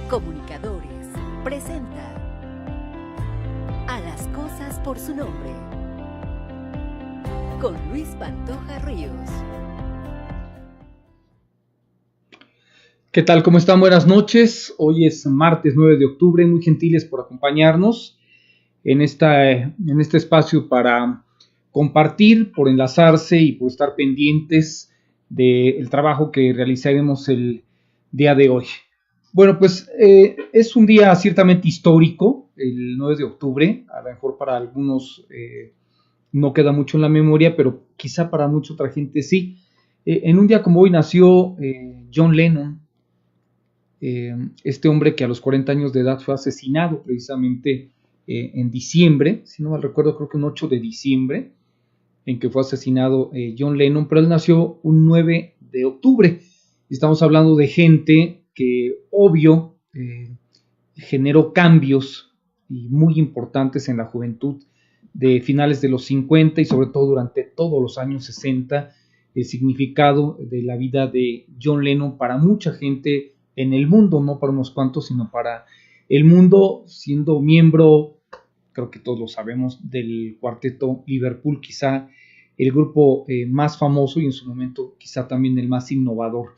Comunicadores presenta A las cosas por su nombre, con Luis Pantoja Ríos. ¿Qué tal? ¿Cómo están? Buenas noches. Hoy es martes 9 de octubre. Muy gentiles por acompañarnos en este espacio para compartir, por enlazarse y por estar pendientes del trabajo que realizaremos el día de hoy. Bueno, pues es un día ciertamente histórico, el 9 de octubre. A lo mejor para algunos no queda mucho en la memoria, pero quizá para mucha otra gente sí. En un día como hoy nació John Lennon. Este hombre que a los 40 años de edad fue asesinado precisamente en diciembre, si no mal recuerdo, creo que un 8 de diciembre, en que fue asesinado John Lennon, pero él nació un 9 de octubre. Estamos hablando de gente que, obvio, generó cambios y muy importantes en la juventud de finales de los 50 y sobre todo durante todos los años 60. El significado de la vida de John Lennon para mucha gente en el mundo, no para unos cuantos, sino para el mundo, siendo miembro, creo que todos lo sabemos, del cuarteto Liverpool, quizá el grupo más famoso y en su momento quizá también el más innovador.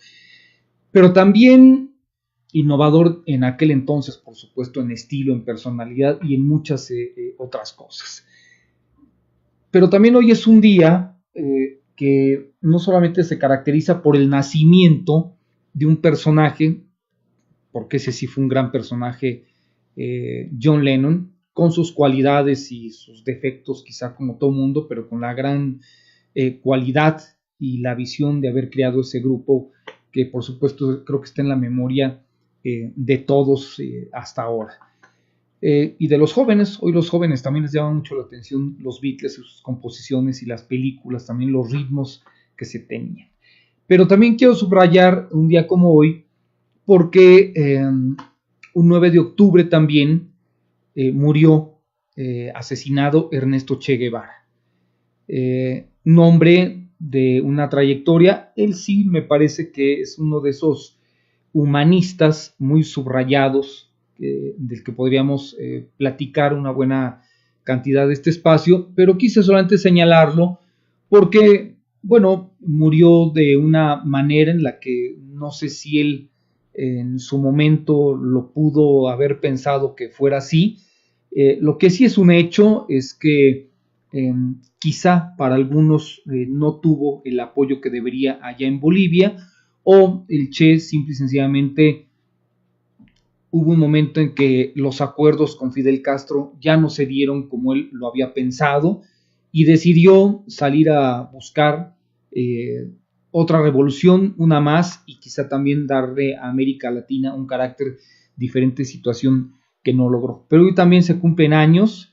Pero también innovador en aquel entonces, por supuesto, en estilo, en personalidad y en muchas otras cosas. Pero también hoy es un día que no solamente se caracteriza por el nacimiento de un personaje, porque ese sí fue un gran personaje, John Lennon, con sus cualidades y sus defectos, quizá como todo mundo, pero con la gran cualidad y la visión de haber creado ese grupo, que por supuesto creo que está en la memoria de todos hasta ahora. Y de los jóvenes, hoy los jóvenes también les llama mucho la atención los Beatles, sus composiciones y las películas, también los ritmos que se tenían. Pero también quiero subrayar un día como hoy, porque un 9 de octubre también murió asesinado Ernesto Che Guevara. Un hombre de una trayectoria, él sí me parece que es uno de esos humanistas muy subrayados, del que podríamos platicar una buena cantidad de este espacio, pero quise solamente señalarlo porque, bueno, murió de una manera en la que no sé si él en su momento lo pudo haber pensado que fuera así. Lo que sí es un hecho es que quizá para algunos no tuvo el apoyo que debería allá en Bolivia, o el Che simple y sencillamente hubo un momento en que los acuerdos con Fidel Castro ya no se dieron como él lo había pensado y decidió salir a buscar otra revolución, una más, y quizá también darle a América Latina un carácter diferente, situación que no logró. Pero hoy también se cumplen años,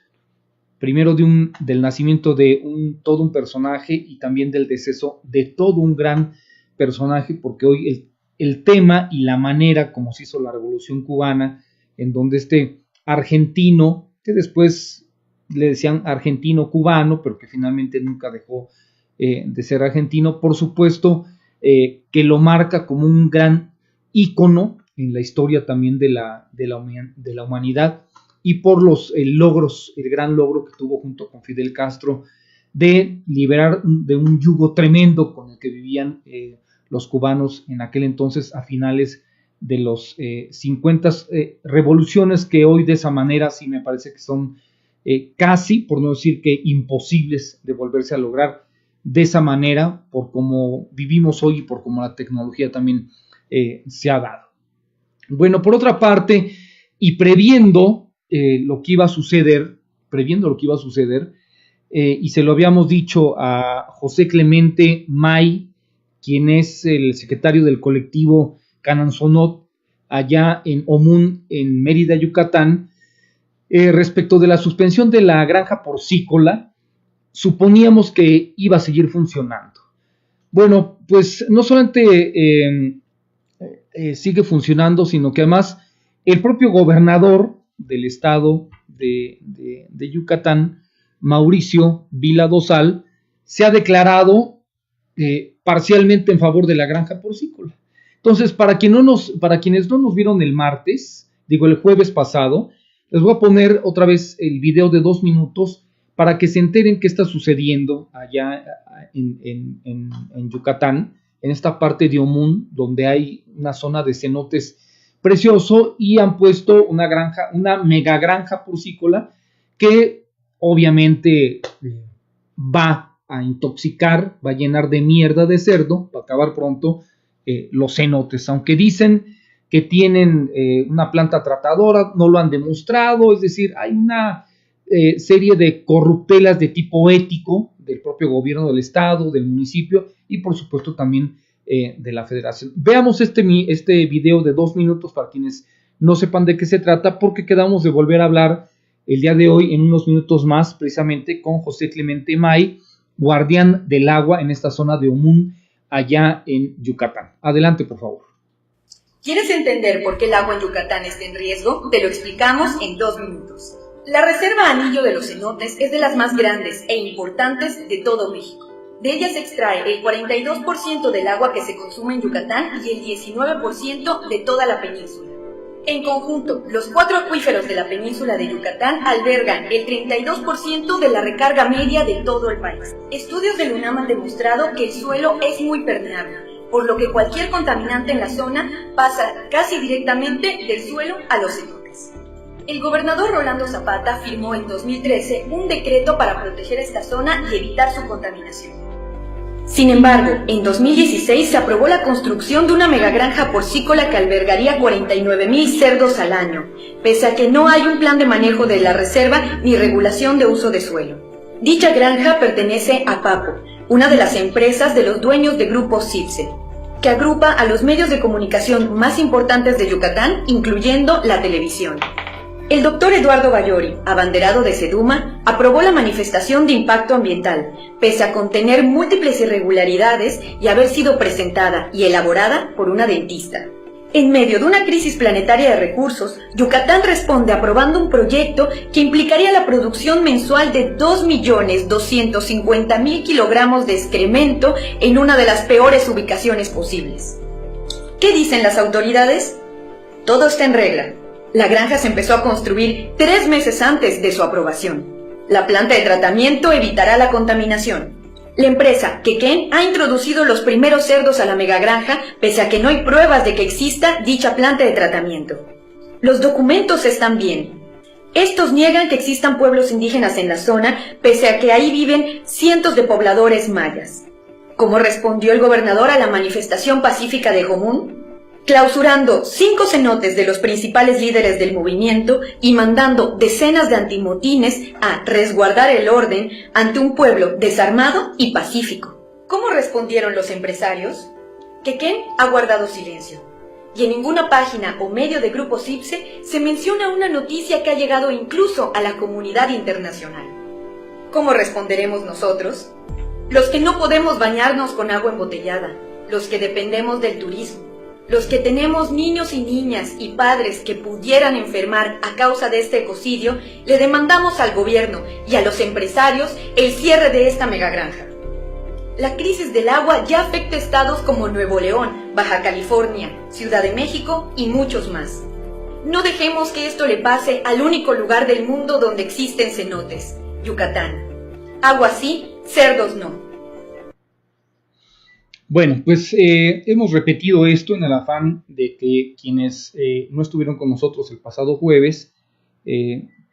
primero del nacimiento de todo un personaje y también del deceso de todo un gran personaje, porque hoy el tema y la manera como se hizo la Revolución Cubana, en donde este argentino, que después le decían argentino-cubano, pero que finalmente nunca dejó de ser argentino, por supuesto, que lo marca como un gran ícono en la historia también de la humanidad, y por los logros, el gran logro que tuvo junto con Fidel Castro de liberar de un yugo tremendo con el que vivían los cubanos en aquel entonces, a finales de los 50, revoluciones que hoy de esa manera sí me parece que son casi, por no decir que imposibles de volverse a lograr de esa manera, por cómo vivimos hoy y por cómo la tecnología también se ha dado. Bueno, por otra parte, y previendo lo que iba a suceder, y se lo habíamos dicho a José Clemente May, quien es el secretario del colectivo Cananzonot, allá en Omún, en Mérida, Yucatán, respecto de la suspensión de la granja porcícola. Suponíamos que iba a seguir funcionando. Bueno, pues no solamente sigue funcionando, sino que además el propio gobernador del estado de Yucatán, Mauricio Vila Dosal, se ha declarado parcialmente en favor de la granja porcícola. Entonces, para quienes no nos vieron el jueves pasado, les voy a poner otra vez el video de 2 minutos para que se enteren qué está sucediendo allá en Yucatán, en esta parte de Omún, donde hay una zona de cenotes precioso, y han puesto una mega granja porcícola que obviamente va a intoxicar, va a llenar de mierda de cerdo, para acabar pronto los cenotes, aunque dicen que tienen una planta tratadora, no lo han demostrado. Es decir, hay una serie de corruptelas de tipo ético del propio gobierno del estado, del municipio y por supuesto también de la federación. Veamos este video de 2 minutos para quienes no sepan de qué se trata, porque quedamos de volver a hablar el día de hoy en unos minutos más, precisamente con José Clemente May, guardián del agua en esta zona de Omún, allá en Yucatán. Adelante, por favor. ¿Quieres entender por qué el agua en Yucatán está en riesgo? Te lo explicamos en 2 minutos. La reserva Anillo de los Cenotes es de las más grandes e importantes de todo México. De ella se extrae el 42% del agua que se consume en Yucatán y el 19% de toda la península. En conjunto, los 4 acuíferos de la península de Yucatán albergan el 32% de la recarga media de todo el país. Estudios del UNAM han demostrado que el suelo es muy permeable, por lo que cualquier contaminante en la zona pasa casi directamente del suelo a los cenotes. El gobernador Rolando Zapata firmó en 2013 un decreto para proteger esta zona y evitar su contaminación. Sin embargo, en 2016 se aprobó la construcción de una megagranja porcícola que albergaría 49,000 cerdos al año, pese a que no hay un plan de manejo de la reserva ni regulación de uso de suelo. Dicha granja pertenece a Papo, una de las empresas de los dueños de Grupo CIPSE, que agrupa a los medios de comunicación más importantes de Yucatán, incluyendo la televisión. El doctor Eduardo Bayori, abanderado de Seduma, aprobó la manifestación de impacto ambiental, pese a contener múltiples irregularidades y haber sido presentada y elaborada por una dentista. En medio de una crisis planetaria de recursos, Yucatán responde aprobando un proyecto que implicaría la producción mensual de 2.250.000 kilogramos de excremento en una de las peores ubicaciones posibles. ¿Qué dicen las autoridades? Todo está en regla. La granja se empezó a construir 3 meses antes de su aprobación. La planta de tratamiento evitará la contaminación. La empresa Quequén ha introducido los primeros cerdos a la megagranja, pese a que no hay pruebas de que exista dicha planta de tratamiento. Los documentos están bien. Estos niegan que existan pueblos indígenas en la zona, pese a que ahí viven cientos de pobladores mayas. ¿Cómo respondió el gobernador a la manifestación pacífica de Omún? Clausurando 5 cenotes de los principales líderes del movimiento y mandando decenas de antimotines a resguardar el orden ante un pueblo desarmado y pacífico. ¿Cómo respondieron los empresarios? Quequén ha guardado silencio, y en ninguna página o medio de Grupo CIPSE se menciona una noticia que ha llegado incluso a la comunidad internacional. ¿Cómo responderemos nosotros? Los que no podemos bañarnos con agua embotellada, los que dependemos del turismo, los que tenemos niños y niñas y padres que pudieran enfermar a causa de este ecocidio, le demandamos al gobierno y a los empresarios el cierre de esta megagranja. La crisis del agua ya afecta estados como Nuevo León, Baja California, Ciudad de México y muchos más. No dejemos que esto le pase al único lugar del mundo donde existen cenotes, Yucatán. Agua sí, cerdos no. Bueno, pues hemos repetido esto en el afán de que quienes no estuvieron con nosotros el pasado jueves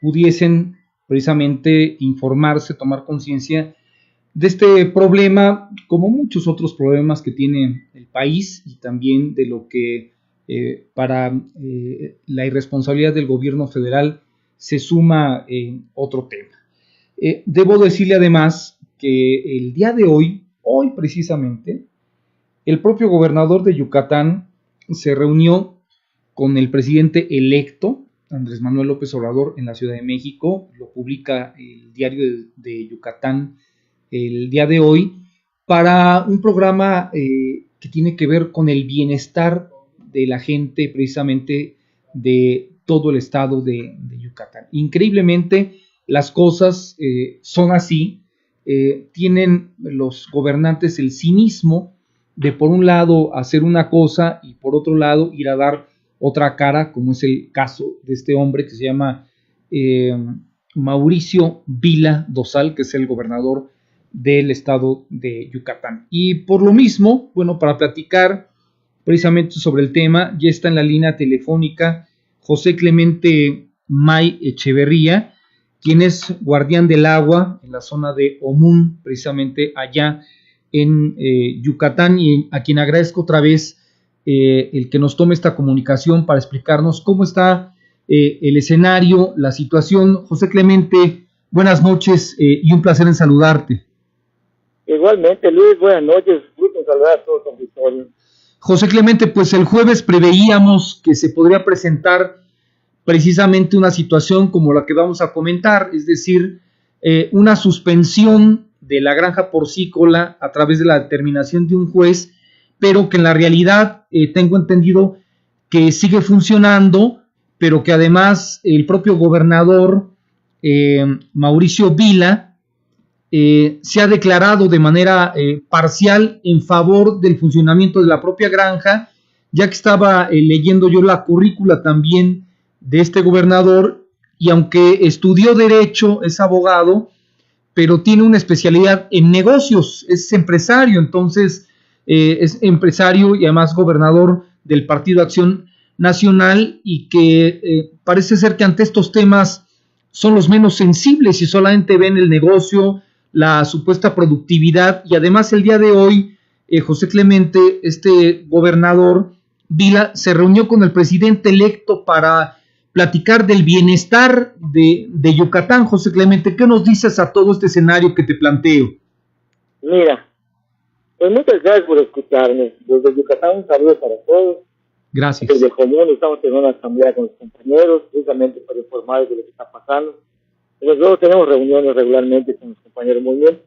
pudiesen precisamente informarse, tomar conciencia de este problema, como muchos otros problemas que tiene el país, y también de lo que para la irresponsabilidad del gobierno federal se suma otro tema. Debo decirle además que el día de hoy precisamente, el propio gobernador de Yucatán se reunió con el presidente electo, Andrés Manuel López Obrador, en la Ciudad de México. Lo publica el diario de Yucatán el día de hoy, para un programa que tiene que ver con el bienestar de la gente, precisamente de todo el estado de Yucatán. Increíblemente, las cosas son así. tienen los gobernantes el cinismo de por un lado hacer una cosa y por otro lado ir a dar otra cara, como es el caso de este hombre que se llama Mauricio Vila Dosal, que es el gobernador del estado de Yucatán. Y por lo mismo, bueno, para platicar precisamente sobre el tema, ya está en la línea telefónica José Clemente May Echeverría, quien es guardián del agua en la zona de Omún, precisamente allá en Yucatán, y a quien agradezco otra vez el que nos tome esta comunicación para explicarnos cómo está el escenario, la situación. José Clemente, buenas noches y un placer en saludarte. Igualmente, Luis, buenas noches, gusto en saludar a todos los auditores. José Clemente, pues el jueves preveíamos que se podría presentar precisamente una situación como la que vamos a comentar, es decir, una suspensión de la granja porcícola a través de la determinación de un juez, pero que en la realidad tengo entendido que sigue funcionando, pero que además el propio gobernador Mauricio Vila se ha declarado de manera parcial en favor del funcionamiento de la propia granja, ya que estaba leyendo yo la currícula también de este gobernador, y aunque estudió Derecho, es abogado, pero tiene una especialidad en negocios, es empresario, entonces es empresario y además gobernador del Partido Acción Nacional, y que parece ser que ante estos temas son los menos sensibles y solamente ven el negocio, la supuesta productividad. Y además el día de hoy, José Clemente, este gobernador Vila se reunió con el presidente electo para platicar del bienestar de Yucatán. José Clemente, ¿qué nos dices a todo este escenario que te planteo? Mira, pues muchas gracias por escucharme. Desde Yucatán un saludo para todos. Gracias. Desde Común estamos teniendo una asamblea con los compañeros, precisamente para informarles de lo que está pasando. Nosotros tenemos reuniones regularmente con los compañeros muy bien.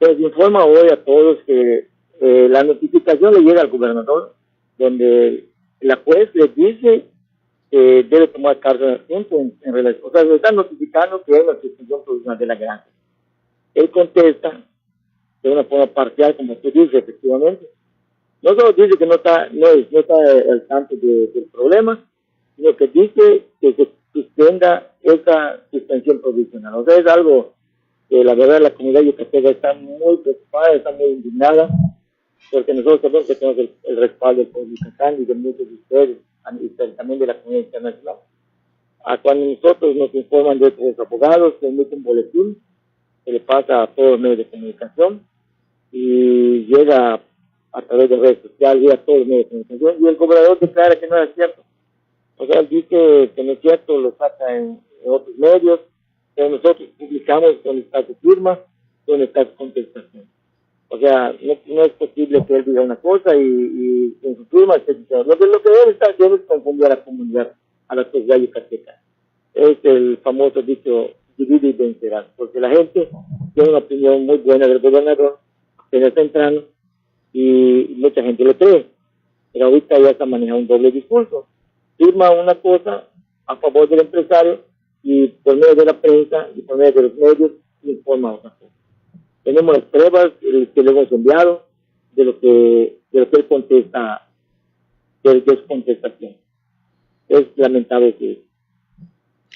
Les informa hoy a todos que la notificación le llega al gobernador, donde la juez le dice que debe tomar cargo del asunto en relación. O sea, le están notificando que hay una suspensión provisional de la granja. Él contesta de una forma parcial, como tú dices, efectivamente. No solo dice que no está al tanto del problema, sino que dice que se suspenda esa suspensión provisional. O sea, es algo que la verdad la comunidad yucateca está muy preocupada, está muy indignada, porque nosotros sabemos que tenemos el respaldo del pueblo yucatán y de muchos de ustedes, y también de la comunidad internacional. Cuando nosotros nos informan de los abogados, se emite un boletín que le pasa a todos los medios de comunicación y llega a través de redes sociales, llega a todos los medios de comunicación, y el gobernador declara que no es cierto. O sea, él dice que no es cierto, lo saca en otros medios, pero nosotros publicamos donde está su firma, donde está su contestación. O sea, no es posible que él diga una cosa y en su firma esté diciendo. Lo que él está haciendo es confundir a la comunidad, a la sociedad yucateca. Es el famoso dicho, divide y vencerás, porque la gente tiene una opinión muy buena del gobernador, apenas temprano, y mucha gente le cree. Pero ahorita ya está manejando un doble discurso. Firma una cosa a favor del empresario y por medio de la prensa y por medio de los medios informa otra cosa. Tenemos las pruebas que le hemos enviado de lo que él contesta, de su contestación. Es lamentable que...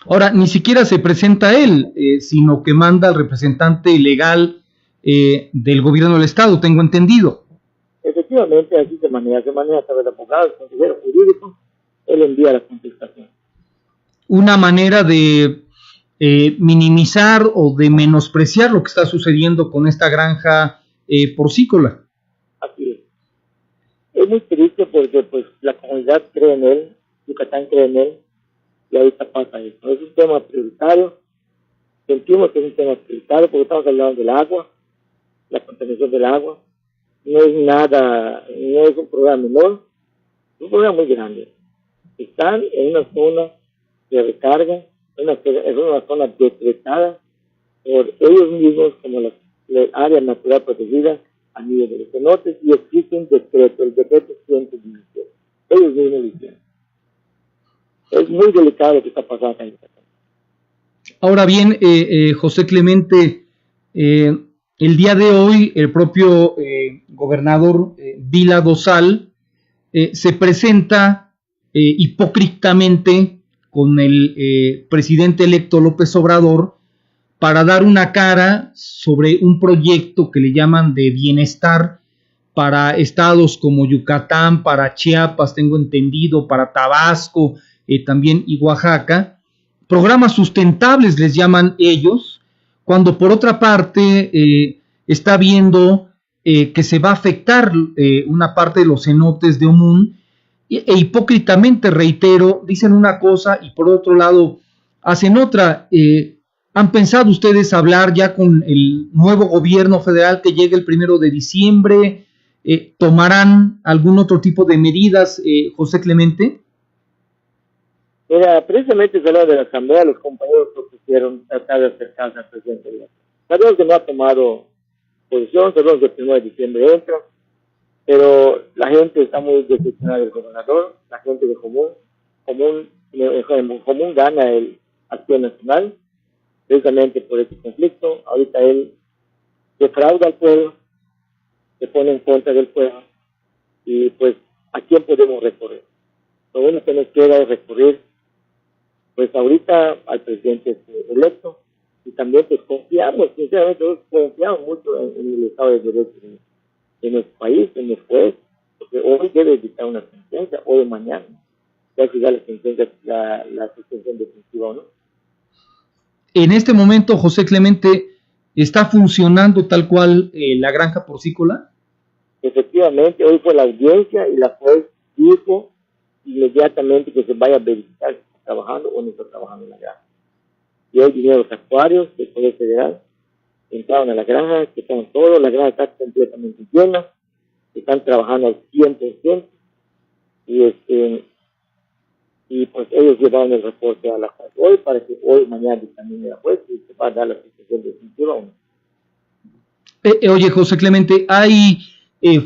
Ahora, ni siquiera se presenta él, sino que manda al representante legal del gobierno del estado, tengo entendido. Efectivamente, así se maneja a través de abogados, consejeros jurídicos, él envía la contestación. Una manera de minimizar o de menospreciar lo que está sucediendo con esta granja porcícola. Así es. Es muy triste porque pues la comunidad cree en él, Yucatán cree en él, y ahorita pasa eso. Es un tema prioritario, sentimos que es un tema prioritario porque estamos hablando del agua, la contaminación del agua. No es nada, no es un problema menor, es un problema muy grande. Están en una zona de recarga, es una zona decretada por ellos mismos como la área natural protegida a nivel de los cenotes, y existe un decreto, el decreto 117. Ellos mismos lo hicieron. Es muy delicado lo que está pasando en Yucatán. Ahora bien, José Clemente, el día de hoy el propio gobernador Vila Dosal se presenta hipócritamente con el presidente electo López Obrador para dar una cara sobre un proyecto que le llaman de bienestar para estados como Yucatán, para Chiapas, tengo entendido, para Tabasco, también y Oaxaca, programas sustentables les llaman ellos, cuando por otra parte está viendo que se va a afectar una parte de los cenotes de Omún, e hipócritamente, reitero, dicen una cosa y por otro lado hacen otra. ¿Han pensado ustedes hablar ya con el nuevo gobierno federal que llegue el 1 de diciembre? ¿Tomarán algún otro tipo de medidas, José Clemente? Mira, precisamente se habla de la Asamblea, los compañeros propusieron tratar de acercarse al presidente de la Asamblea. Sabemos que no ha tomado posición, sabemos que el 1 de diciembre entra, pero la gente está muy decepcionada del gobernador, la gente de Común gana el Acción Nacional, precisamente por este conflicto. Ahorita él defrauda al pueblo, se pone en contra del pueblo, y pues, ¿a quién podemos recurrir? Lo único que nos queda es recurrir, pues ahorita al presidente electo, y también pues confiamos, sinceramente, confiamos mucho en el Estado de Derecho de nuestro país, en el juez, porque hoy debe dictar una sentencia, hoy o mañana, ya si da la sentencia, la suspensión definitiva o no. En este momento, José Clemente, ¿está funcionando tal cual la granja porcícola? Efectivamente, hoy fue la audiencia y la juez dijo inmediatamente que se vaya a verificar si está trabajando o no está trabajando en la granja. Y hoy vinieron los actuarios del Poder Federal, entraron a la granja, checaron todo, la granja está completamente llena, están trabajando al 100%, y pues ellos llevaron el reporte a la juez hoy para que hoy, mañana también la juez y se va a dar la suspensión definitiva o no. Oye, José Clemente, ¿hay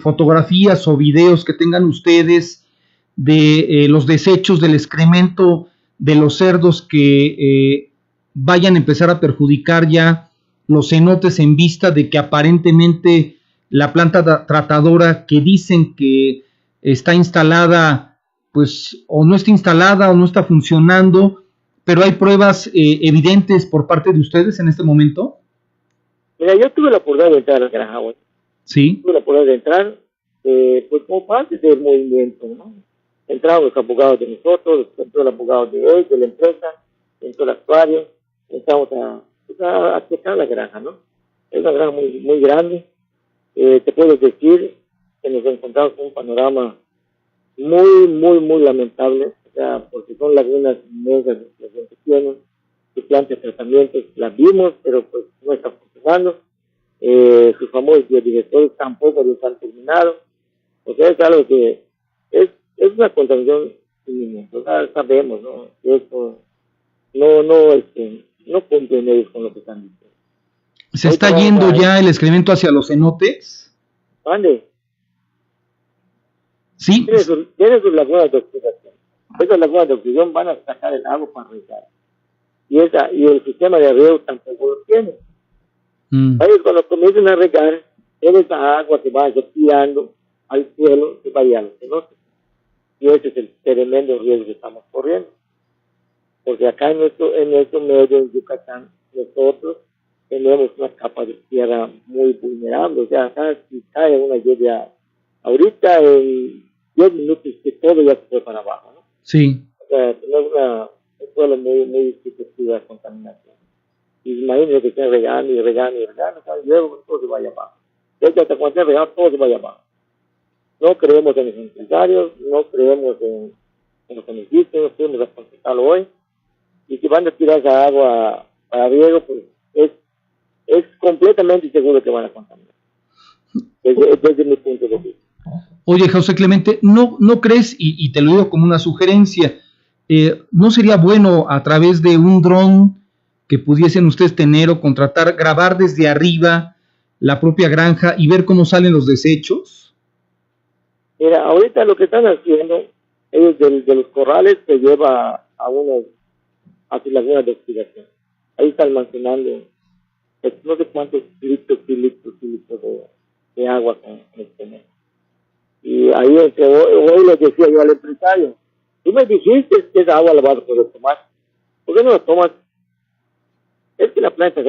fotografías o videos que tengan ustedes de los desechos del excremento de los cerdos que vayan a empezar a perjudicar ya los cenotes en vista de que aparentemente la planta tratadora que dicen que está instalada, pues o no está instalada o no está funcionando, pero hay pruebas evidentes por parte de ustedes en este momento? Mira, yo tuve la oportunidad de entrar a la granja hoy. Sí. Tuve la oportunidad de entrar, pues como parte del movimiento, ¿no? Entraron los abogados de nosotros, entró el abogado de hoy, de la empresa, entró el actuario, entramos a checar la granja, ¿no? Es una granja muy, muy grande. Te puedo decir que nos encontramos con un panorama muy, muy, muy lamentable, o sea, porque son lagunas inmensas las que tienen, sus plantas de tratamiento las vimos, pero pues no está funcionando. Sus famosos biodirectores tampoco los han terminado. O sea, es algo que es una contaminación inminente. O sea, sabemos, ¿no? Esto no cumplen ellos con lo que están diciendo. ¿Se está yendo ya el excremento hacia los cenotes? ¿Dónde? Sí. Tiene sus lagunas de oxidación. Esas lagunas de oxidación van a sacar el agua para regar. Y el sistema de riego tampoco lo tiene. Ellos cuando comiencen a regar, en esa agua que va tirando al suelo, se va a ir a los cenotes. Y ese es el tremendo riesgo que estamos corriendo. Porque acá en nuestro medio, en Yucatán, nosotros tenemos una capa de tierra muy vulnerable. O sea, acá si cae una lluvia ahorita, en 10 minutos que todo ya se fue para abajo, ¿no? Sí. O sea, tenemos un suelo muy susceptible a contaminación. Y imagínense que estén regando, y luego todo se vaya abajo. De hecho, hasta cuando estén regando, todo se vaya abajo. No creemos en los empresarios, no creemos en lo que nos dicen, no fuimos a contestarlo hoy. Y si van a tirar esa agua para riego, pues es completamente seguro que van a contaminar. Desde mi punto de vista. Oye, José Clemente, ¿no crees, y te lo digo como una sugerencia, no sería bueno a través de un dron que pudiesen ustedes tener o contratar, grabar desde arriba la propia granja y ver cómo salen los desechos? Mira, ahorita lo que están haciendo, ellos de los corrales se lleva a sus lagunas de oxidación. Ahí está almacenando no sé cuántos litros de agua con este mes. Y ahí hoy les decía yo al empresario, tú me dijiste que esa agua la vas a poder tomar, ¿por qué no la tomas? Es que la planta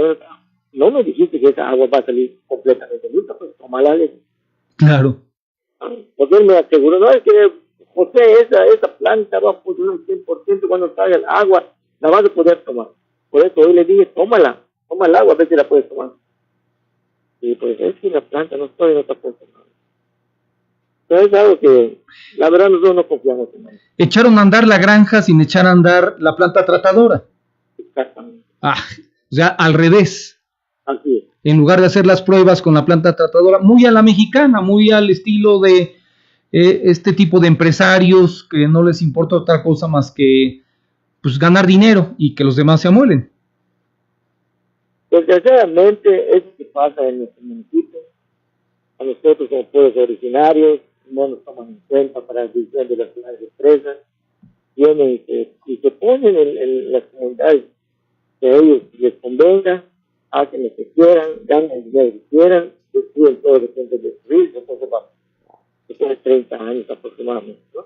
no me dijiste que esa agua va a salir completamente limpia, pues tómala. Claro. Porque él me aseguró, no, es que José, esa planta va a funcionar al 100% cuando salga el agua, la vas a poder tomar. Por eso hoy le dije, toma el agua, a ver si la puedes tomar. Y pues es que la planta no está funcionando. Pero es algo que, la verdad, nosotros no confiamos en eso. Echaron a andar la granja sin echar a andar la planta tratadora. Exactamente. O sea, al revés. Así es. En lugar de hacer las pruebas con la planta tratadora, muy a la mexicana, muy al estilo de este tipo de empresarios que no les importa otra cosa más que pues ganar dinero y que los demás se amuelen. Desgraciadamente, eso que pasa en nuestro municipio, a nosotros como pueblos originarios, no nos toman en cuenta para la decisión de las grandes empresas, vienen y se ponen en las comunidades que a ellos les convenga, hacen lo que quieran, ganan el dinero que quieran, destruyen todo lo que han de destruir, entonces vamos, después de 30 años aproximadamente, ¿no?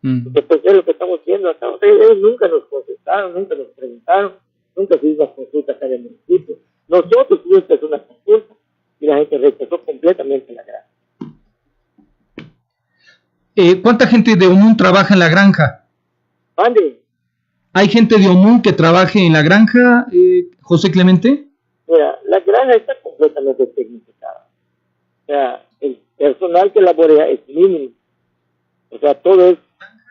Entonces es lo que estamos viendo acá. Ellos nunca nos contestaron, nunca nos preguntaron, nunca se hizo una consulta acá en el municipio. Nosotros tuvimos que hacer una consulta y la gente rechazó completamente la granja. ¿Cuánta gente de Omún trabaja en la granja? ¿Ande? ¿Hay gente de Omún que trabaje en la granja, José Clemente? Mira, la granja está completamente tecnificada. O sea, el personal que laborea es mínimo. O sea, todo es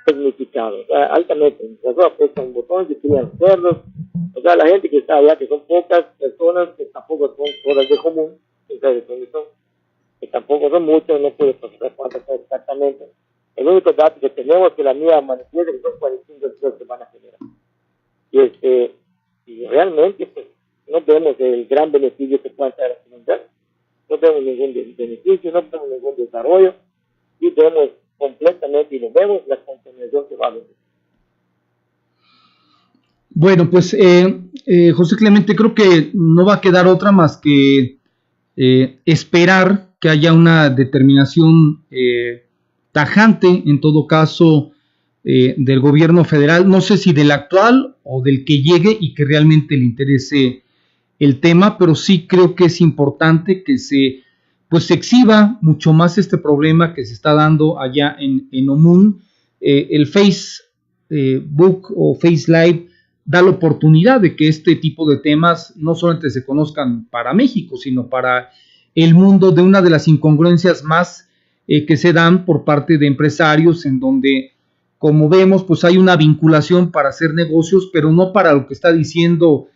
tecnificado, o sea, altamente. Las apretan un botón, se crían cerdos. O sea, la gente que está allá, que son pocas personas, que tampoco son todas de común, que tampoco son muchas, no puedo pasar cuántas son exactamente. El único dato que tenemos es que la mía manifiesta que son 45 empleos que van a generar. Y realmente, pues, no vemos el gran beneficio que pueda traer a la comunidad. No vemos ningún beneficio, no vemos ningún desarrollo, y vemos completamente, y lo vemos, la contaminación que va a venir. Bueno, pues José Clemente, creo que no va a quedar otra más que esperar que haya una determinación tajante, en todo caso, del gobierno federal, no sé si del actual o del que llegue y que realmente le interese el tema, pero sí creo que es importante que se exhiba mucho más este problema que se está dando allá en Omún. El Facebook o Face Live da la oportunidad de que este tipo de temas no solamente se conozcan para México, sino para el mundo, de una de las incongruencias más que se dan por parte de empresarios, en donde, como vemos, pues hay una vinculación para hacer negocios, pero no para lo que está diciendo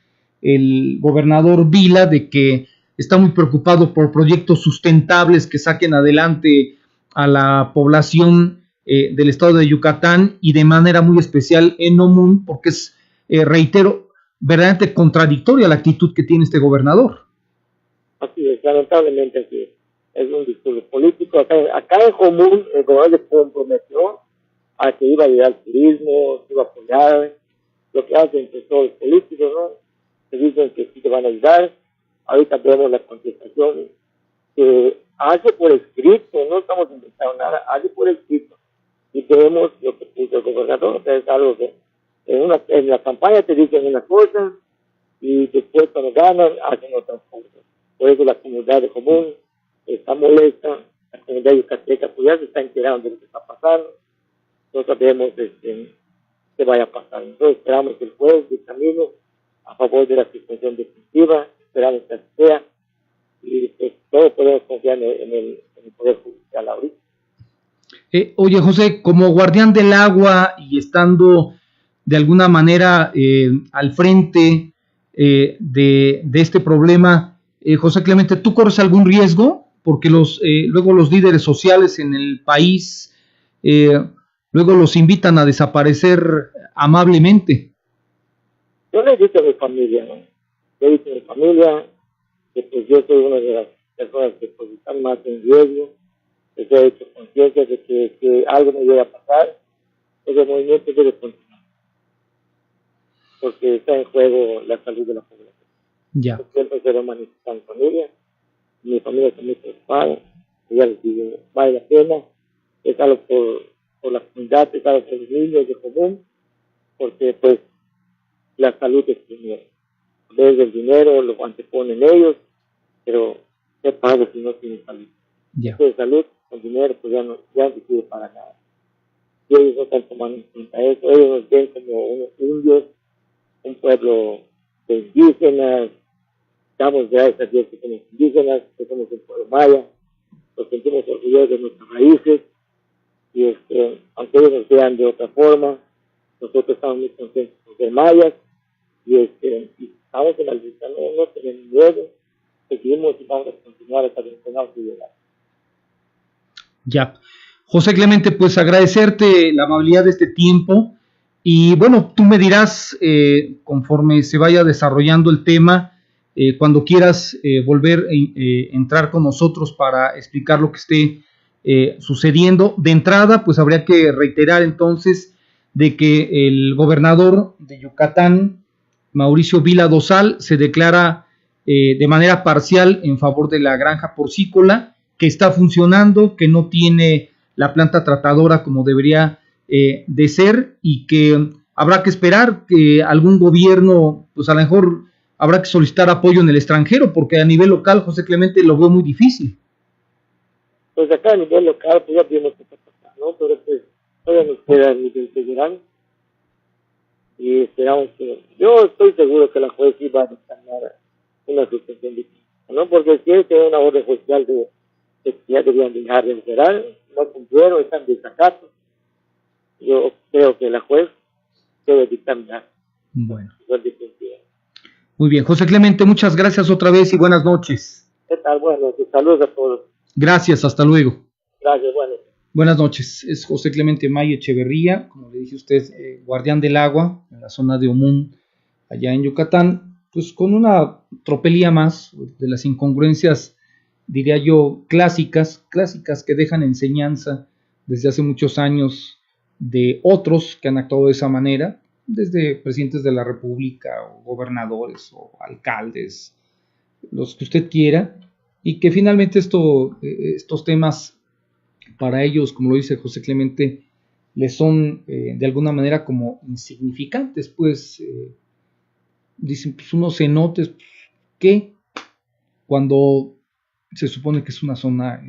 el gobernador Vila, de que está muy preocupado por proyectos sustentables que saquen adelante a la población del estado de Yucatán, y de manera muy especial en Omún, porque es, reitero, verdaderamente contradictoria la actitud que tiene este gobernador. Así es, lamentablemente así es. Es un discurso político. Acá en Omún el gobernador le comprometió a que iba a ayudar al turismo, que iba a apoyar, lo que hacen entre todos los políticos, ¿no? Se dicen que sí te van a ayudar. Ahorita vemos la contestación que hace por escrito, no estamos inventando nada, hace por escrito, y vemos lo que puso el gobernador. O sea, es algo que en la campaña te dicen una cosa y después cuando ganan hacen otras cosas. Por eso la comunidad de Omún está molesta, la comunidad yucateca pues ya se está enterando de lo que está pasando, no sabemos qué vaya a pasar. Entonces esperamos que el juez dictamine a favor de la suspensión definitiva, esperamos que así sea, y pues, todos podemos confiar en el Poder Judicial ahorita. Oye, José, como guardián del agua y estando de alguna manera al frente de este problema, José Clemente, ¿tú corres algún riesgo? Porque luego los líderes sociales en el país luego los invitan a desaparecer amablemente. Yo le he dicho a mi familia, ¿no? Le he dicho a mi familia que pues yo soy una de las personas que pues están más en riesgo. Les he hecho conciencia de que algo me llega a pasar, pues el movimiento debe continuar, porque está en juego la salud de la población. Ya. Siempre se lo manifestan en familia. Mi familia está muy preocupada. Ya les digo, vale la pena. Es algo por la comunidad, es algo por los niños de común, porque pues la salud es primero. Desde el dinero lo anteponen ellos, pero ¿qué pasa si no tienen salud? Ya. De salud con dinero pues ya no sirve para nada. Y ellos no están tomando en cuenta eso. Ellos nos ven como unos indios, un pueblo de indígenas. Damos gracias a Dios que somos indígenas, que somos un pueblo maya, nos sentimos orgullosos de nuestras raíces, y aunque ellos nos vean de otra forma, nosotros estamos muy contentos de ser mayas, y estamos en la lucha, no tenemos miedo, seguimos y vamos a continuar hasta que tengamos que llegar. Ya. José Clemente, pues agradecerte la amabilidad de este tiempo y bueno, tú me dirás conforme se vaya desarrollando el tema, cuando quieras volver a entrar con nosotros para explicar lo que esté sucediendo. De entrada, pues habría que reiterar entonces de que el gobernador de Yucatán, Mauricio Vila Dosal, se declara de manera parcial en favor de la granja porcícola, que está funcionando, que no tiene la planta tratadora como debería de ser, y que habrá que esperar que algún gobierno, pues a lo mejor habrá que solicitar apoyo en el extranjero, porque a nivel local, José Clemente, lo veo muy difícil. Pues acá a nivel local, pues ya vimos que está pasando, ¿no? Pero pues todavía nos queda el nivel federal, y esperamos que, yo estoy seguro que la juez sí va a dictaminar una suspensión de ¿no? Porque si es una orden judicial de que ya debían dejar de operar, no cumplieron, están de desacato. Yo creo que la juez debe dictaminar. Bueno. Muy bien, José Clemente, muchas gracias otra vez y buenas noches. ¿Qué tal? Bueno, saludos a todos. Gracias, hasta luego. Gracias, bueno. Buenas noches, es José Clemente May Echeverría, como le dije a usted, guardián del agua en la zona de Omún, allá en Yucatán, pues con una tropelía más de las incongruencias, diría yo, clásicas que dejan enseñanza desde hace muchos años de otros que han actuado de esa manera, desde presidentes de la República o gobernadores o alcaldes, los que usted quiera, y que finalmente estos temas para ellos, como lo dice José Clemente, les son de alguna manera como insignificantes, pues dicen, pues unos cenotes, pues, ¿qué? Cuando se supone que es una zona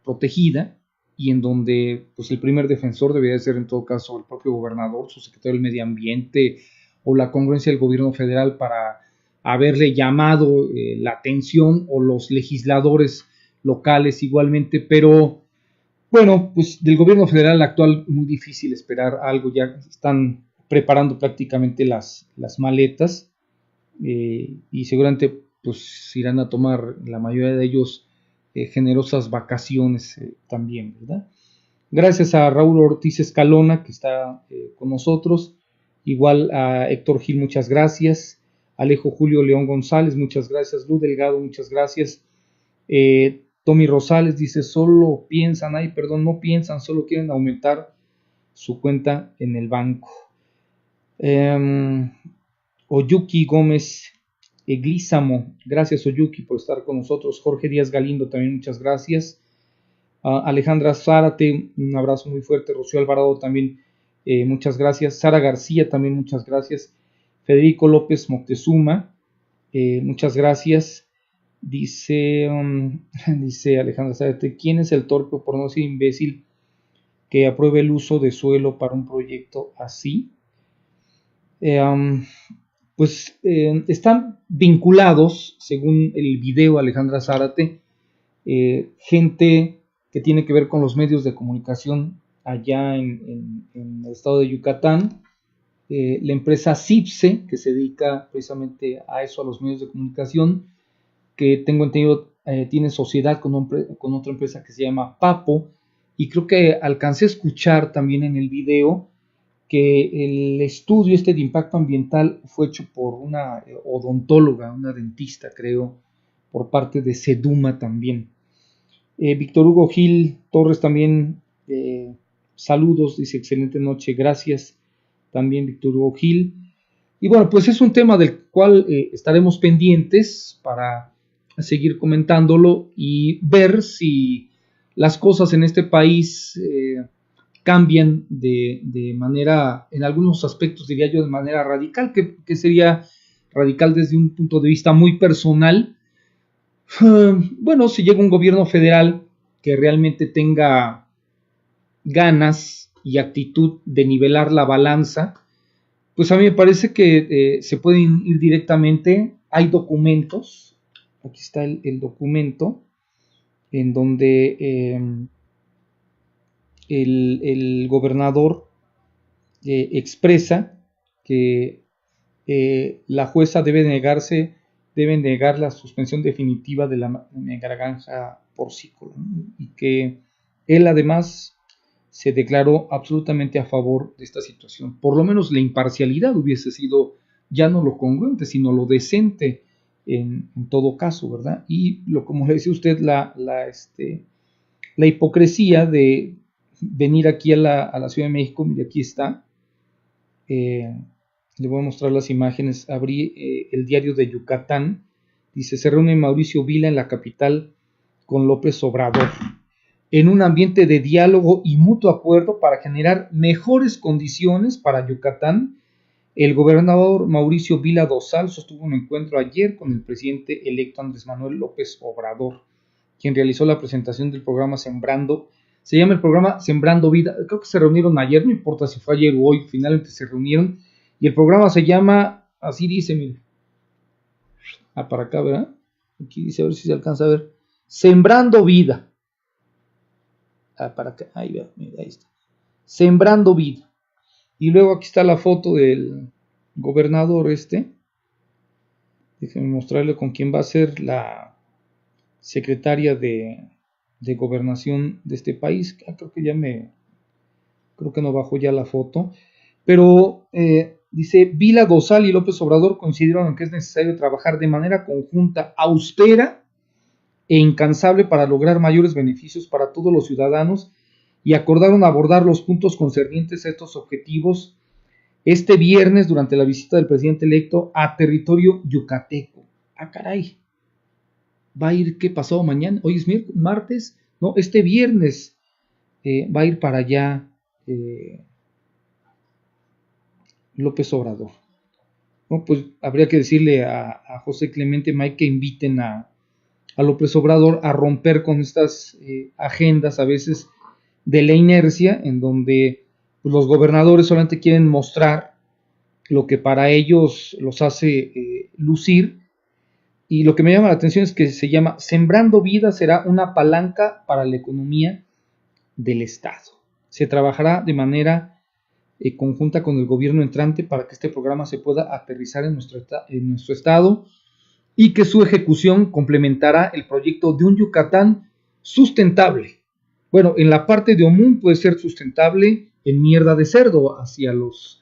protegida y en donde pues el primer defensor debería ser en todo caso el propio gobernador, su secretario del Medio Ambiente o la congruencia del gobierno federal para haberle llamado la atención, o los legisladores locales igualmente, pero bueno, pues del gobierno federal actual muy difícil esperar algo, ya están preparando prácticamente las maletas y seguramente pues irán a tomar la mayoría de ellos generosas vacaciones también, ¿verdad? Gracias a Raúl Ortiz Escalona que está con nosotros, igual a Héctor Gil, muchas gracias, Alejo Julio León González, muchas gracias, Lu Delgado, muchas gracias, Tommy Rosales dice, no piensan, solo quieren aumentar su cuenta en el banco. Oyuki Gómez Eglízamo, gracias Oyuki por estar con nosotros. Jorge Díaz Galindo también, muchas gracias. Alejandra Zárate, un abrazo muy fuerte. Rocío Alvarado también, muchas gracias. Sara García también, muchas gracias. Federico López Moctezuma, muchas gracias. Dice Alejandra Zárate, ¿quién es el torpe, por no decir imbécil, que apruebe el uso de suelo para un proyecto así? Están vinculados, según el video Alejandra Zárate, gente que tiene que ver con los medios de comunicación allá en el estado de Yucatán, la empresa CIPSE, que se dedica precisamente a eso, a los medios de comunicación, que tengo entendido tiene sociedad con otra empresa que se llama Papo, y creo que alcancé a escuchar también en el video que el estudio de impacto ambiental fue hecho por una odontóloga, una dentista, creo, por parte de Seduma también. Víctor Hugo Gil Torres también, saludos, dice excelente noche, gracias también Víctor Hugo Gil. Y bueno, pues es un tema del cual estaremos pendientes para seguir comentándolo y ver si las cosas en este país cambian de manera, en algunos aspectos diría yo de manera radical, que sería radical desde un punto de vista muy personal. Bueno, si llega un gobierno federal que realmente tenga ganas y actitud de nivelar la balanza, pues a mí me parece que se pueden ir directamente. Hay documentos, aquí está el documento, en donde el gobernador expresa que la jueza debe negar la suspensión definitiva de la granja porcícola, ¿no? Y que él además se declaró absolutamente a favor de esta situación. Por lo menos la imparcialidad hubiese sido ya no lo congruente, sino lo decente en todo caso, ¿verdad? Y como le decía usted, la hipocresía de venir aquí a la Ciudad de México. Mire, aquí está. Le voy a mostrar las imágenes. Abrí el Diario de Yucatán. Dice: se reúne Mauricio Vila en la capital con López Obrador en un ambiente de diálogo y mutuo acuerdo para generar mejores condiciones para Yucatán. El gobernador Mauricio Vila Dosal sostuvo un encuentro ayer con el presidente electo Andrés Manuel López Obrador, quien realizó la presentación del programa Sembrando. Se llama el programa Sembrando Vida. Creo que se reunieron ayer, no importa si fue ayer o hoy, finalmente se reunieron. Y el programa se llama, así dice, mire. Para acá, ¿verdad? Aquí dice, a ver si se alcanza a ver. Sembrando Vida. Para acá, ahí va, mira, ahí está. Sembrando Vida. Y luego aquí está la foto del gobernador Déjenme mostrarle con quién va a ser la secretaria de gobernación de este país. Creo que no bajó ya la foto. Pero dice: Vila Dosal y López Obrador coincidieron en que es necesario trabajar de manera conjunta, austera e incansable para lograr mayores beneficios para todos los ciudadanos, y acordaron abordar los puntos concernientes a estos objetivos este viernes durante la visita del presidente electo a territorio yucateco. Caray, va a ir, ¿qué pasó mañana? Hoy es martes, no, este viernes va a ir para allá López Obrador. No, pues habría que decirle a José Clemente Mike que inviten a López Obrador a romper con estas agendas a veces de la inercia, en donde pues, los gobernadores solamente quieren mostrar lo que para ellos los hace lucir. Y lo que me llama la atención es que se llama Sembrando Vida, será una palanca para la economía del Estado. Se trabajará de manera conjunta con el gobierno entrante para que este programa se pueda aterrizar en nuestro estado, y que su ejecución complementará el proyecto de un Yucatán sustentable. Bueno, en la parte de Omún puede ser sustentable en mierda de cerdo hacia los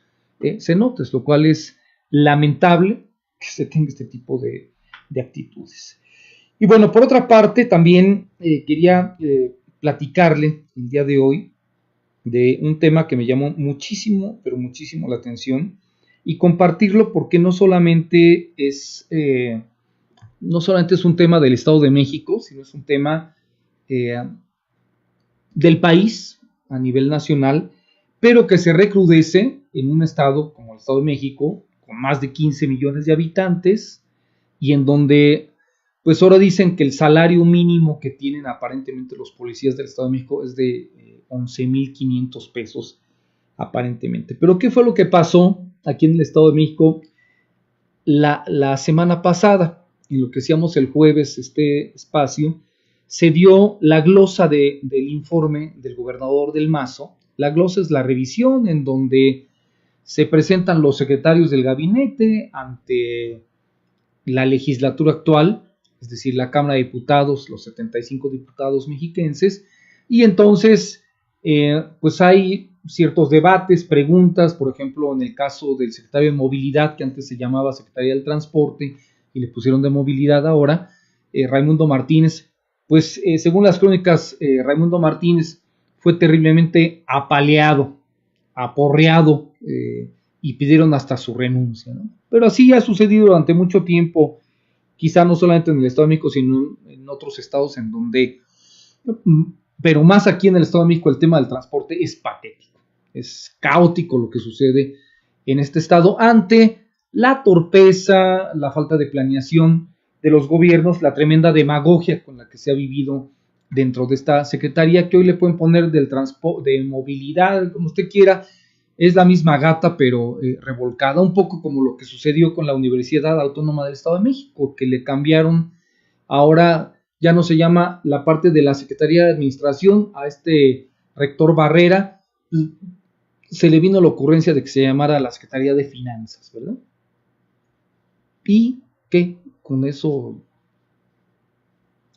cenotes, lo cual es lamentable que se tenga este tipo de actitudes. Y bueno, por otra parte, también quería platicarle el día de hoy de un tema que me llamó muchísimo, pero muchísimo la atención, y compartirlo porque no solamente es un tema del Estado de México, sino es un tema del país a nivel nacional, pero que se recrudece en un estado como el Estado de México, con más de 15 millones de habitantes, y en donde pues ahora dicen que el salario mínimo que tienen aparentemente los policías del Estado de México es de 11,500 pesos aparentemente. Pero ¿qué fue lo que pasó aquí en el Estado de México la semana pasada? En lo que decíamos el jueves, este espacio, se dio la glosa del informe del gobernador del Mazo. La glosa es la revisión en donde se presentan los secretarios del gabinete ante la legislatura actual, es decir, la Cámara de Diputados, los 75 diputados mexiquenses, y entonces pues hay ciertos debates, preguntas, por ejemplo, en el caso del secretario de Movilidad, que antes se llamaba Secretaría del Transporte, y le pusieron de Movilidad ahora, Raimundo Martínez, pues según las crónicas, Raimundo Martínez fue terriblemente apaleado, aporreado, y pidieron hasta su renuncia, ¿no? Pero así ha sucedido durante mucho tiempo, quizá no solamente en el Estado de México, sino en otros estados en donde, pero más aquí en el Estado de México, el tema del transporte es patético, es caótico lo que sucede en este estado ante la torpeza, la falta de planeación de los gobiernos, la tremenda demagogia con la que se ha vivido dentro de esta secretaría, que hoy le pueden poner del transporte, de movilidad, como usted quiera. Es la misma gata, pero revolcada, un poco como lo que sucedió con la Universidad Autónoma del Estado de México, que le cambiaron, ahora ya no se llama la parte de la Secretaría de Administración a este rector Barrera, se le vino la ocurrencia de que se llamara la Secretaría de Finanzas, ¿verdad? Y que con eso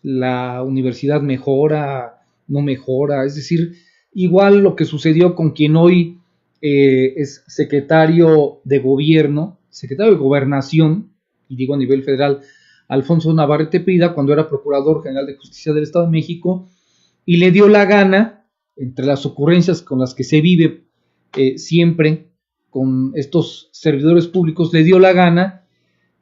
la universidad mejora, no mejora, es decir, igual lo que sucedió con quien hoy es secretario de gobierno, secretario de gobernación, y digo a nivel federal, Alfonso Navarrete Prida, cuando era procurador general de justicia del Estado de México, y le dio la gana, entre las ocurrencias con las que se vive siempre con estos servidores públicos, le dio la gana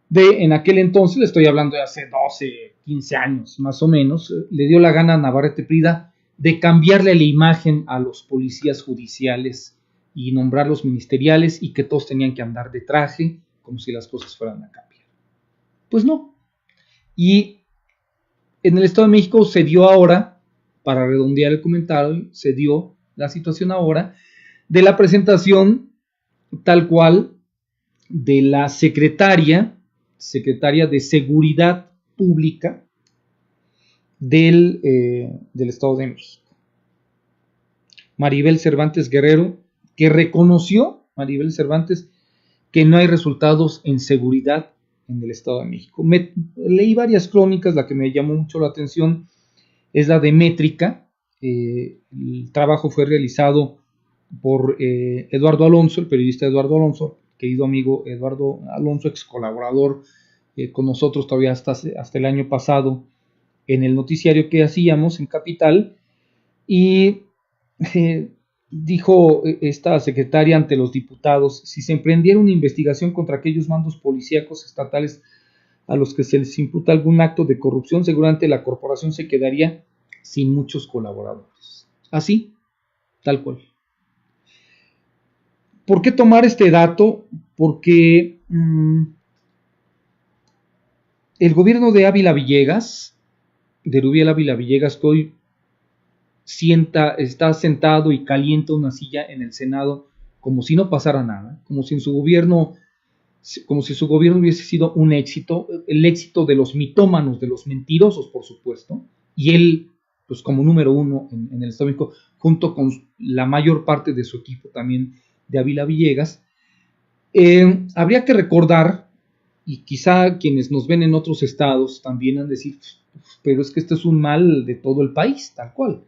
de, en aquel entonces, le estoy hablando de hace 12, 15 años más o menos, le dio la gana a Navarrete Prida de cambiarle la imagen a los policías judiciales y nombrarlos ministeriales y que todos tenían que andar de traje como si las cosas fueran a cambiar. Pues no. Y en el Estado de México se dio ahora, para redondear el comentario, se dio la situación ahora de la presentación tal cual de la secretaria de Seguridad Pública del Estado de México, Maribel Cervantes Guerrero, que reconoció, Maribel Cervantes, que no hay resultados en seguridad en el Estado de México. Leí varias crónicas, la que me llamó mucho la atención es la de Métrica. El trabajo fue realizado por Eduardo Alonso, el periodista Eduardo Alonso, querido amigo Eduardo Alonso, ex colaborador con nosotros todavía hasta el año pasado en el noticiario que hacíamos en Capital, y dijo esta secretaria ante los diputados: si se emprendiera una investigación contra aquellos mandos policíacos estatales a los que se les imputa algún acto de corrupción, seguramente la corporación se quedaría sin muchos colaboradores. Así, tal cual. ¿Por qué tomar este dato? Porque el gobierno de Ávila Villegas, de Rubiel Ávila Villegas, que hoy está sentado y calienta una silla en el Senado como si no pasara nada, como si su gobierno hubiese sido un éxito, el éxito de los mitómanos, de los mentirosos, por supuesto, y él, pues como número uno en el Estado de México, junto con la mayor parte de su equipo también de Ávila Villegas. Habría que recordar, y quizá quienes nos ven en otros estados también han de decir, pero es que este es un mal de todo el país, tal cual,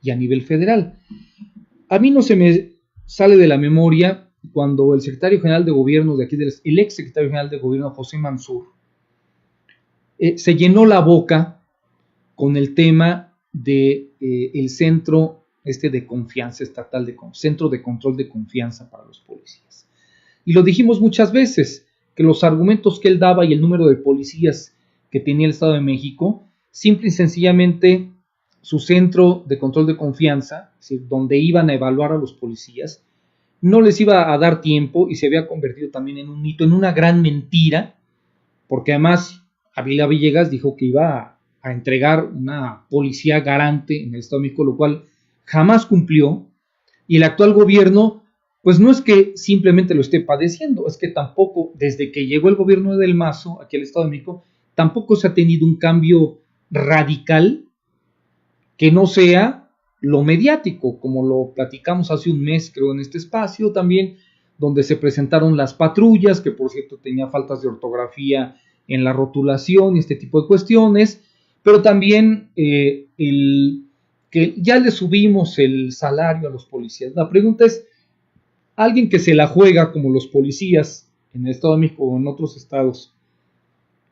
y a nivel federal. A mí no se me sale de la memoria cuando el secretario general de gobierno de aquí, el ex secretario general de gobierno José Mansur, se llenó la boca con el tema de el centro de confianza estatal, centro de control de confianza para los policías. Y lo dijimos muchas veces, que los argumentos que él daba y el número de policías que tenía el Estado de México, simple y sencillamente su centro de control de confianza, es decir, donde iban a evaluar a los policías, no les iba a dar tiempo y se había convertido también en un mito, en una gran mentira, porque además Ávila Villegas dijo que iba a entregar una policía garante en el Estado de México, lo cual jamás cumplió, y el actual gobierno, pues no es que simplemente lo esté padeciendo, es que tampoco, desde que llegó el gobierno de Del Mazo aquí al Estado de México, tampoco se ha tenido un cambio radical que no sea lo mediático, como lo platicamos hace un mes, creo, en este espacio también, donde se presentaron las patrullas, que por cierto tenía faltas de ortografía en la rotulación y este tipo de cuestiones, pero también que ya le subimos el salario a los policías. La pregunta es, alguien que se la juega como los policías en el Estado de México o en otros estados,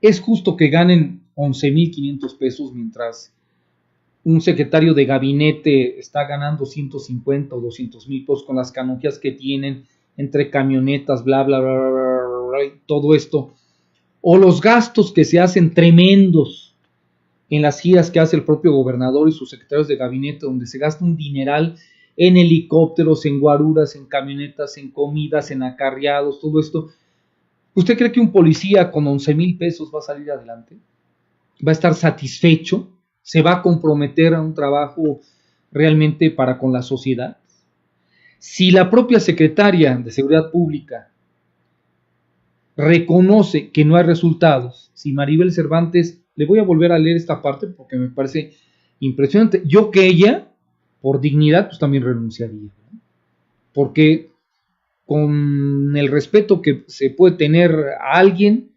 ¿es justo que ganen 11,500 pesos mientras un secretario de gabinete está ganando 150 o 200,000 pesos con las canonjías que tienen entre camionetas, bla, bla, bla, bla, bla, bla, y todo esto, o los gastos que se hacen tremendos en las giras que hace el propio gobernador y sus secretarios de gabinete, donde se gasta un dineral en helicópteros, en guaruras, en camionetas, en comidas, en acarreados, todo esto. ¿Usted cree que un policía con 11,000 pesos va a salir adelante? ¿Va a estar satisfecho? ¿Se va a comprometer a un trabajo realmente para con la sociedad? Si la propia secretaria de Seguridad Pública reconoce que no hay resultados, si Maribel Cervantes, le voy a volver a leer esta parte porque me parece impresionante, yo que ella, por dignidad, pues también renunciaría, ¿no? Porque con el respeto que se puede tener a alguien,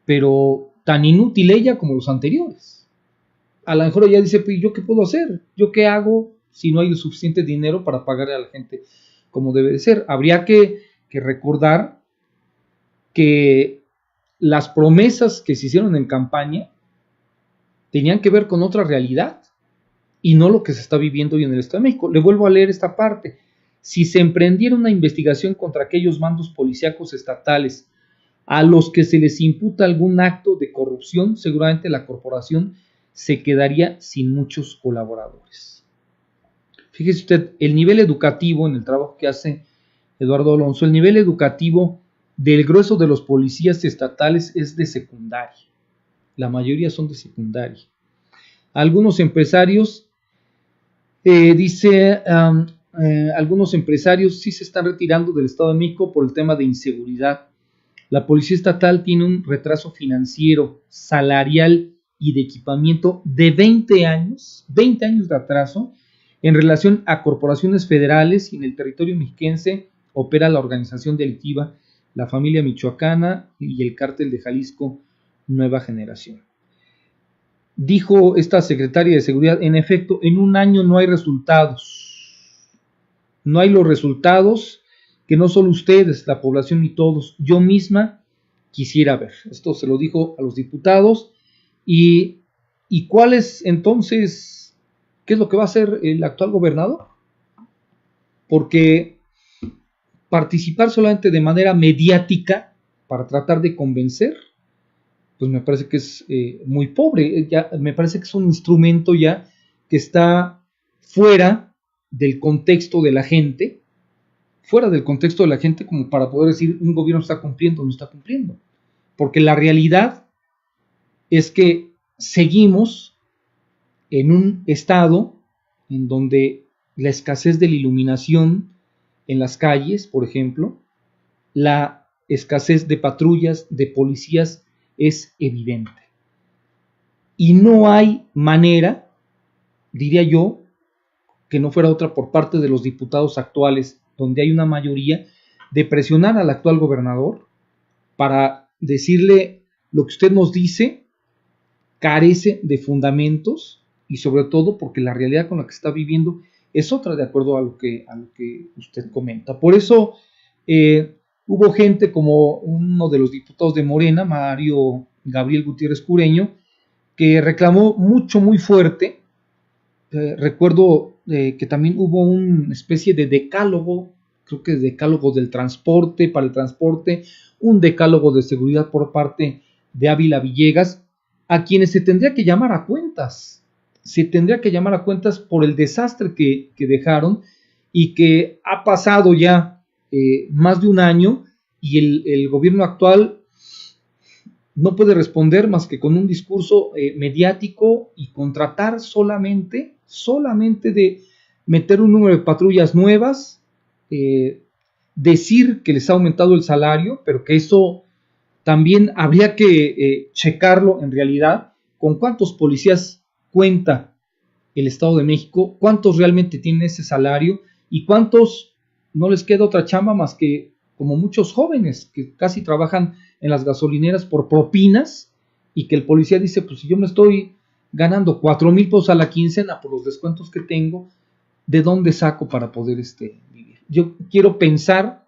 pero tan inútil ella como los anteriores. A lo mejor ella dice, pues ¿yo qué puedo hacer? ¿Yo qué hago si no hay el suficiente dinero para pagarle a la gente como debe de ser? Habría que recordar que las promesas que se hicieron en campaña tenían que ver con otra realidad y no lo que se está viviendo hoy en el Estado de México. Le vuelvo a leer esta parte. Si se emprendiera una investigación contra aquellos mandos policíacos estatales a los que se les imputa algún acto de corrupción, seguramente la corporación se quedaría sin muchos colaboradores. Fíjese usted, el nivel educativo en el trabajo que hace Eduardo Alonso, el nivel educativo del grueso de los policías estatales es de secundaria. La mayoría son de secundaria. Algunos empresarios, algunos empresarios sí se están retirando del Estado de México por el tema de inseguridad. La policía estatal tiene un retraso financiero, salarial y de equipamiento de 20 años de atraso en relación a corporaciones federales, y en el territorio mexiquense opera la organización delictiva La Familia Michoacana y el Cártel de Jalisco Nueva Generación. Dijo esta secretaria de Seguridad, en efecto, en un año no hay resultados. No hay los resultados que no solo ustedes, la población, ni todos, yo misma quisiera ver. Esto se lo dijo a los diputados. ¿Y cuál es entonces, qué es lo que va a hacer el actual gobernador? Porque participar solamente de manera mediática para tratar de convencer, pues me parece que es muy pobre. Ya, me parece que es un instrumento ya que está fuera del contexto de la gente, como para poder decir un gobierno está cumpliendo o no está cumpliendo. Porque la realidad es que seguimos en un estado en donde la escasez de la iluminación en las calles, por ejemplo, la escasez de patrullas, de policías, es evidente. Y no hay manera, diría yo, que no fuera otra por parte de los diputados actuales, donde hay una mayoría, de presionar al actual gobernador para decirle: lo que usted nos dice carece de fundamentos, y sobre todo porque la realidad con la que está viviendo es otra, de acuerdo a lo que usted comenta. Por eso hubo gente como uno de los diputados de Morena, Mario Gabriel Gutiérrez Cureño, que reclamó muy fuerte. Recuerdo que también hubo una especie de decálogo, creo que es decálogo del transporte, para el transporte, un decálogo de seguridad por parte de Ávila Villegas, a quienes se tendría que llamar a cuentas. Se tendría que llamar a cuentas por el desastre que dejaron, y que ha pasado ya más de un año, y el gobierno actual no puede responder más que con un discurso mediático, y con tratar solamente de meter un número de patrullas nuevas, decir que les ha aumentado el salario, pero que eso también habría que checarlo en realidad, con cuántos policías cuenta el Estado de México, cuántos realmente tienen ese salario y cuántos no les queda otra chamba más que, como muchos jóvenes que casi trabajan en las gasolineras por propinas, y que el policía dice: pues si yo me estoy ganando 4,000 pesos a la quincena por los descuentos que tengo, ¿de dónde saco para poder vivir? Yo quiero pensar,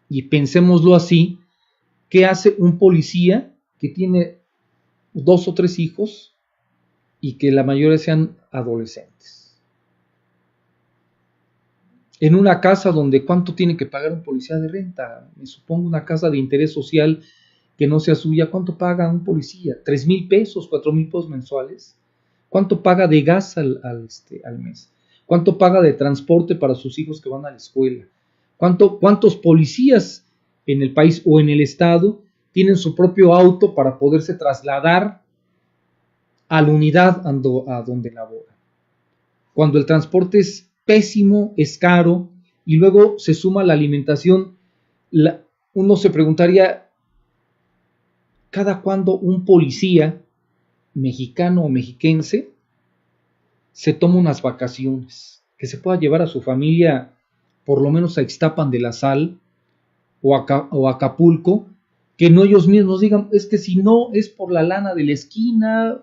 y pensémoslo así, ¿qué hace un policía que tiene 2 o 3 hijos y que la mayoría sean adolescentes? en una casa donde ¿cuánto tiene que pagar un policía de renta? Me supongo una casa de interés social que no sea suya, ¿cuánto paga un policía? 3,000 pesos, 4,000 pesos mensuales. ¿Cuánto paga de gas al mes? ¿Cuánto paga de transporte para sus hijos que van a la escuela? ¿Cuántos policías en el país o en el estado tienen su propio auto para poderse trasladar a la unidad a donde laboran? Cuando el transporte es pésimo, es caro, y luego se suma la alimentación, uno se preguntaría, ¿cada cuándo un policía mexicano o mexiquense se toma unas vacaciones? Que se pueda llevar a su familia por lo menos a Ixtapan de la Sal o a Acapulco, que no ellos mismos digan, es que si no es por la lana de la esquina,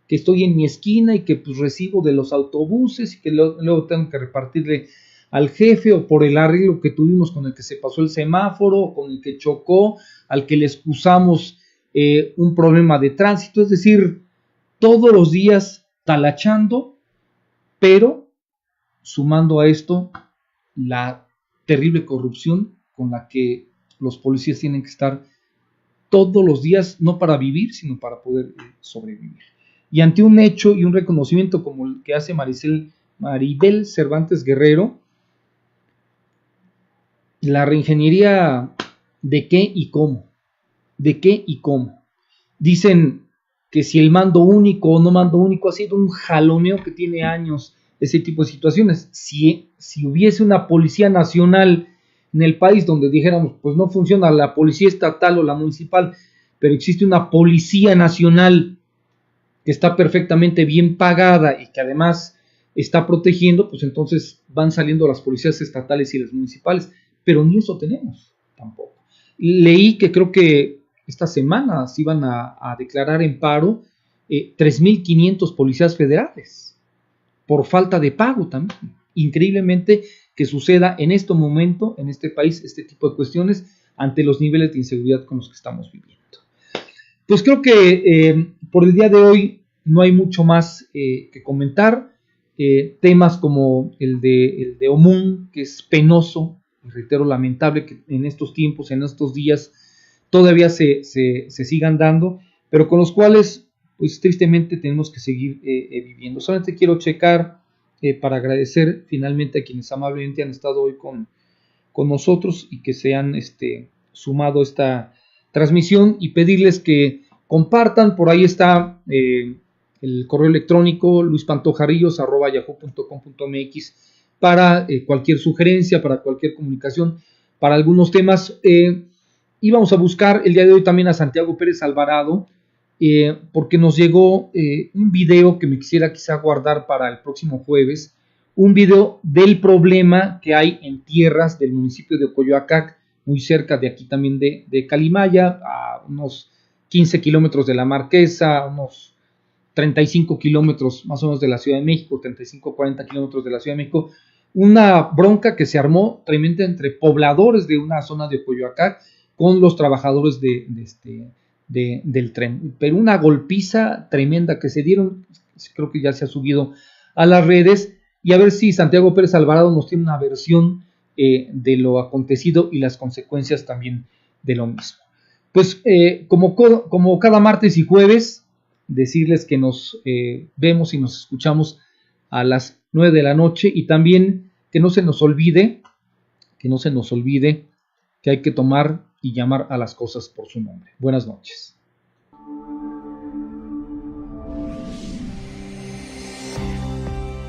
que estoy en mi esquina y que pues recibo de los autobuses y que luego tengo que repartirle al jefe, o por el arreglo que tuvimos con el que se pasó el semáforo, o con el que chocó, al que le excusamos un problema de tránsito. Es decir, todos los días talachando, pero sumando a esto la terrible corrupción con la que los policías tienen que estar todos los días, no para vivir, sino para poder sobrevivir. Y ante un hecho y un reconocimiento como el que hace Maribel Cervantes Guerrero, la reingeniería, ¿de qué y cómo? ¿De qué y cómo? Dicen que si el mando único o no mando único ha sido un jaloneo que tiene años, ese tipo de situaciones. Si hubiese una policía nacional en el país donde dijéramos, pues no funciona la policía estatal o la municipal, pero existe una policía nacional que está perfectamente bien pagada y que además está protegiendo, pues entonces van saliendo las policías estatales y las municipales, pero ni eso tenemos tampoco. Leí que creo que esta semana se iban a declarar en paro 3,500 policías federales por falta de pago también. Increíblemente que suceda en este momento, en este país, este tipo de cuestiones ante los niveles de inseguridad con los que estamos viviendo. Pues creo que por el día de hoy no hay mucho más que comentar. Temas como el de Omún, que es penoso, y reitero, lamentable que en estos tiempos, en estos días, todavía se sigan dando, pero con los cuales, pues tristemente, tenemos que seguir viviendo. Solamente quiero checar para agradecer finalmente a quienes amablemente han estado hoy con nosotros y que se han sumado a esta transmisión, y pedirles que compartan. Por ahí está el correo electrónico luispantojarrillos@yahoo.com.mx para cualquier sugerencia, para cualquier comunicación, para algunos temas. Íbamos a buscar el día de hoy también a Santiago Pérez Alvarado, porque nos llegó un video que me quisiera quizá guardar para el próximo jueves, un video del problema que hay en tierras del municipio de Coyoacán, muy cerca de aquí también de Calimaya, a unos 15 kilómetros de la Marquesa, unos 35 kilómetros más o menos de la Ciudad de México, 35-40 kilómetros de la Ciudad de México. Una bronca que se armó tremenda entre pobladores de una zona de Coyoacán con los trabajadores del tren, pero una golpiza tremenda que se dieron. Creo que ya se ha subido a las redes, y a ver si Santiago Pérez Alvarado nos tiene una versión de lo acontecido y las consecuencias también de lo mismo. Pues como cada martes y jueves, decirles que nos vemos y nos escuchamos a las 9 de la noche, y también que no se nos olvide que hay que tomar y llamar a las cosas por su nombre. Buenas noches.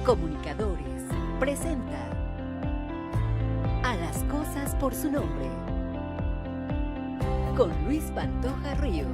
Comunicadores presenta A las cosas por su nombre con Luis Pantoja Ríos.